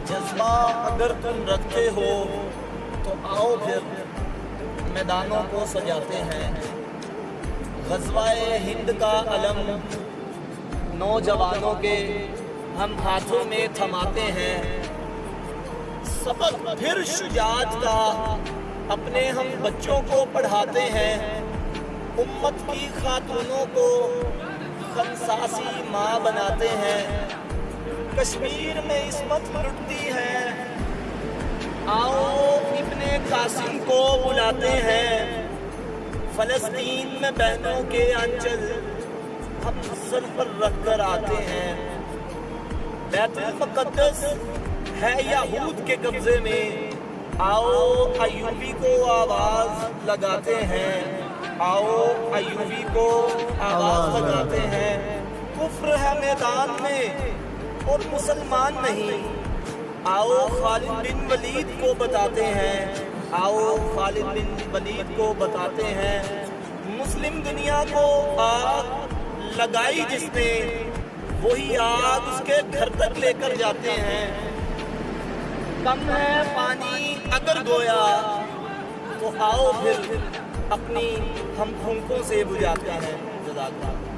جذبہ اگر تم رکھتے ہو تو آؤ پھر میدانوں کو سجاتے ہیں۔ غزوہ ہند کا علم نوجوانوں کے ہم ہاتھوں میں تھماتے ہیں، سبق پھر شجاعت کا اپنے ہم بچوں کو پڑھاتے ہیں۔ امت کی خاتونوں کو خنساسی ماں بناتے ہیں۔ کشمیر میں عصمت لٹتی ہے، آؤ ابن قاسم کو بلاتے ہیں۔ فلسطین میں بہنوں کے آنچل ہم سر پر رکھ کر آتے ہیں۔ بیت المقدس ہے یہود کے قبضے میں، آؤ ایوبی کو آواز لگاتے ہیں، آؤ ایوبی کو آواز لگاتے ہیں۔ کفر ہے میدان میں اور مسلمان نہیں، آؤ خالد بن ولید کو بتاتے ہیں، آؤ خالد بن ولید کو بتاتے ہیں۔ مسلم دنیا کو آگ لگائی جس نے، وہی آگ اس کے گھر تک لے کر جاتے ہیں۔ کم ہے پانی اگر گویا تو آؤ پھر اپنی ہم خونکوں سے بجھاتے ہیں۔ جزاک اللہ۔